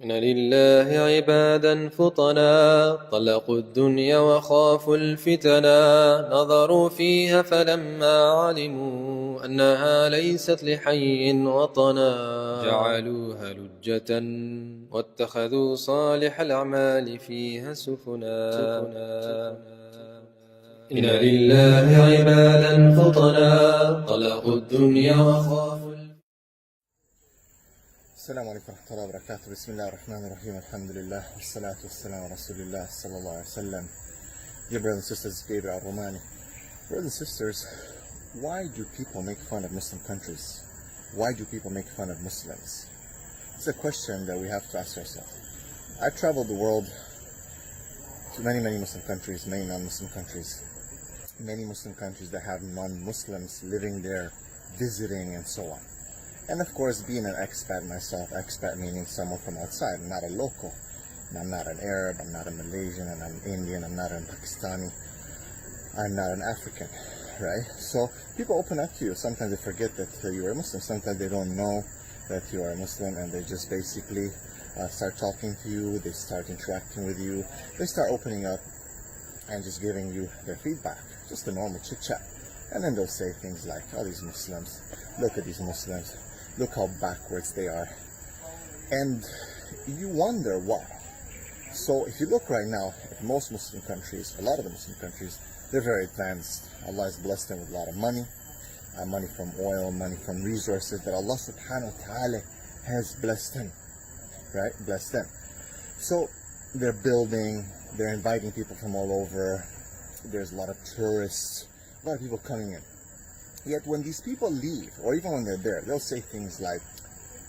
إن لله عبادا فطنا طلقوا الدنيا وخافوا الفتنا نظروا فيها فلما علموا أنها ليست لحي وطنا جعلوها لجة واتخذوا صالح الأعمال فيها سفنا إن لله عبادا فطنا طلقوا الدنيا وخافوا. السلام عليكم ورحمة الله وبركاته. بسم الله الرحمن الرحيم. الحمد لله والصلاة والسلام على رسول الله صلى الله عليه وسلم. Dear brothers and sisters, Gabriel Al Romaani. Brothers and sisters, why do people make fun of Muslim countries? Why do people make fun of Muslims? It's a question that we have to ask ourselves. I've traveled the world to many Muslim countries, many non-Muslim countries, many Muslim countries that have non-Muslims living there, visiting and so on. And of course, being an expat myself, expat meaning someone from outside, I'm not a local. I'm not an Arab, I'm not a Malaysian, and I'm Indian, I'm not a Pakistani, I'm not an African, right? So people open up to you. Sometimes they forget that you are a Muslim. Sometimes they don't know that you are a Muslim, and they just basically start talking to you, they start interacting with you, they start opening up and just giving you their feedback, just a normal chit-chat. And then they'll say things like, oh, these Muslims, look at these Muslims, look how backwards they are. And you wonder why. So if you look right now at most Muslim countries, a lot of the Muslim countries, they're very advanced. Allah has blessed them with a lot of money, money from oil, money from resources that Allah subhanahu wa ta'ala has blessed them, right? Blessed them. So they're building, they're inviting people from all over. There's a lot of tourists, a lot of people coming in. Yet when these people leave, or even when they're there, they'll say things like,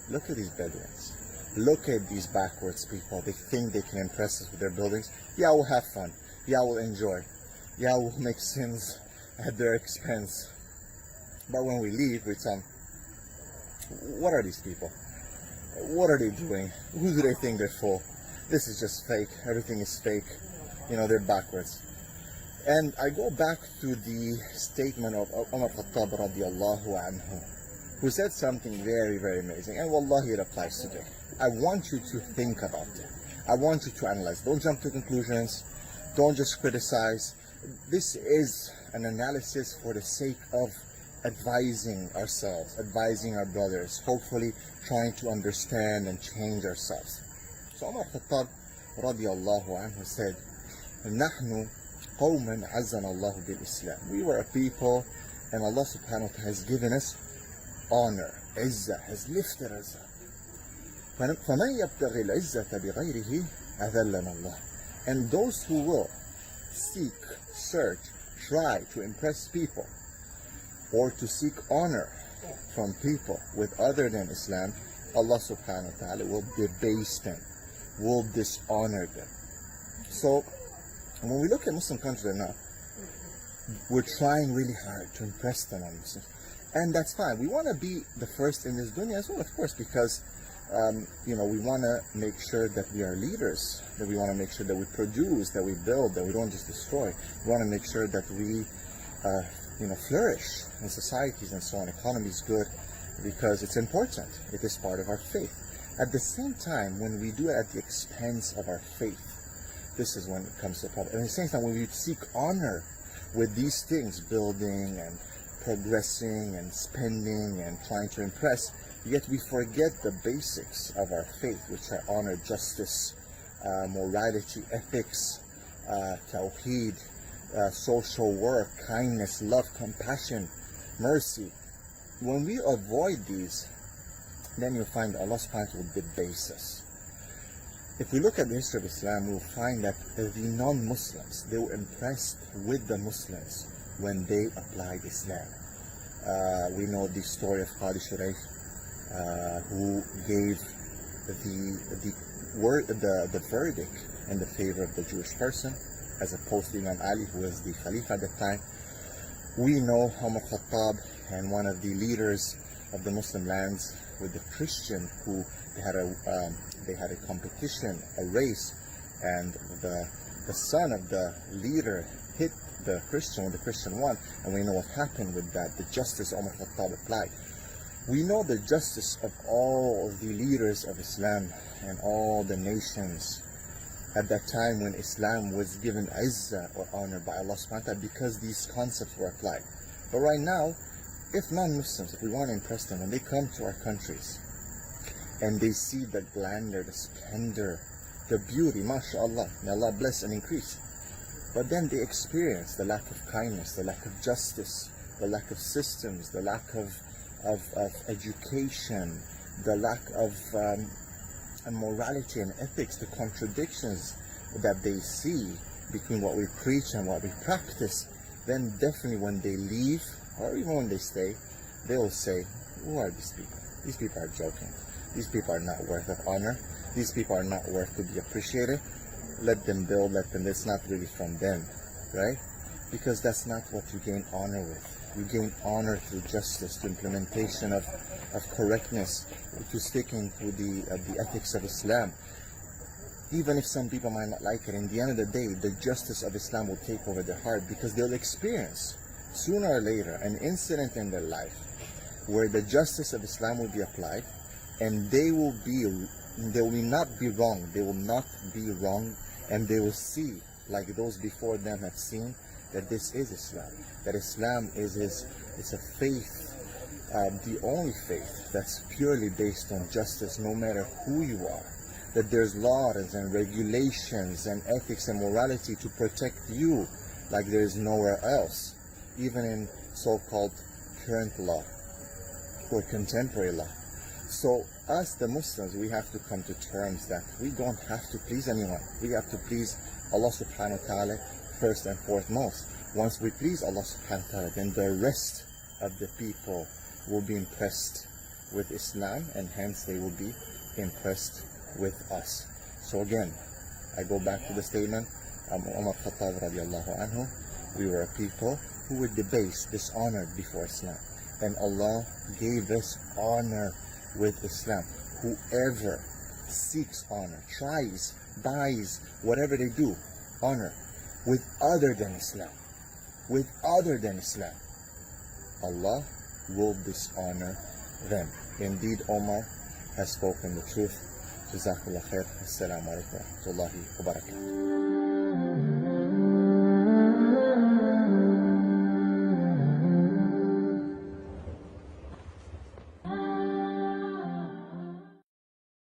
look at these Bedouins, look at these backwards people, they think they can impress us with their buildings. Yeah, we'll have fun, yeah, we'll enjoy, yeah, we'll make sins at their expense. But when we leave, we tell them, what are these people? What are they doing? Who do they think they're for? This is just fake, everything is fake, you know, they're backwards. And I go back to the statement of Umar Khattab radiallahu anhu, who said something very amazing, and wallahi it applies today. I want you to think about it. I want you to analyze. Don't jump to conclusions. Don't just criticize. This is an analysis for the sake of advising ourselves, advising our brothers, hopefully trying to understand and change ourselves. So Umar Khattab radiallahu anhu said, نحن قوما عزنا الله بالإسلام. We were a people, and Allah subhanahu wa ta'ala has given us honor. Izzah has lifted us up. فمن يبتغي العزة بغيره أذلنا الله. And those who will seek, search, try to impress people, or to seek honor from people with other than Islam, Allah subhanahu wa ta'ala will debase them, will dishonor them. So when we look at Muslim countries now, we're trying really hard to impress them on Muslims. And that's fine. We want to be the first in this dunya as well, of course, because we want to make sure that we are leaders, that we want to make sure that we produce, that we build, that we don't just destroy. We want to make sure that we flourish in societies and so on. Economy is good because it's important. It is part of our faith. At the same time, when we do it at the expense of our faith, this is when it comes to a problem. And at the same time, when we seek honor with these things, building and progressing and spending and trying to impress, yet we forget the basics of our faith, which are honor, justice, morality, ethics, tawheed, social work, kindness, love, compassion, mercy. When we avoid these, then you'll find Allah subhanahu wa ta'ala will debase us. If we look at the history of Islam, we'll find that the non-Muslims, they were impressed with the Muslims when they applied Islam. We know the story of Qadi Shuraih, who gave the verdict in the favor of the Jewish person, as opposed to Imam Ali, who was the Khalifa at that time. We know Umar Khattab and one of the leaders of the Muslim lands with the Christian who they had a competition, a race, and the son of the leader hit the Christian when the Christian won, and we know what happened with that. The justice Umar Khattab applied. We know the justice of all of the leaders of Islam and all the nations at that time when Islam was given izzah or honor by Allah subhanahu wa ta'ala, because these concepts were applied. But right now, if non-Muslims, if we want to impress them, when they come to our countries and they see the grandeur, the splendor, the beauty, mashallah, may Allah bless and increase, but then they experience the lack of kindness, the lack of justice, the lack of systems, the lack of education, the lack of morality and ethics, the contradictions that they see between what we preach and what we practice, then definitely when they leave, or even when they stay, they will say, who are these people? These people are joking. These people are not worth of honor. These people are not worth to be appreciated. Let them build, let them, it's not really from them, right? Because that's not what you gain honor with. You gain honor through justice, through implementation of correctness, to sticking to the ethics of Islam. Even if some people might not like it, in the end of the day, the justice of Islam will take over their heart, because they'll experience sooner or later an incident in their life where the justice of Islam will be applied, and they will not be wrong. They will not be wrong, and they will see, like those before them have seen, that this is Islam. That Islam it's a faith, the only faith that's purely based on justice, no matter who you are. That there's laws and regulations and ethics and morality to protect you like there is nowhere else, even in so-called current law or contemporary law. So us, the Muslims, we have to come to terms that we don't have to please anyone. We have to please Allah subhanahu wa ta'ala first and foremost. Once we please Allah subhanahu wa ta'ala, then the rest of the people will be impressed with Islam, and hence they will be impressed with us. So again, I go back to the statement, Umar Khattab radiallahu anhu, we were a people who were debased, dishonored before Islam. And Allah gave us honor with Islam. Whoever seeks honor, tries, buys, whatever they do, honor with other than Islam, Allah will dishonor them. Indeed, Omar has spoken the truth. Jazakallah khair. Assalamu alaikum wa rahmatullahi wa barakatuh.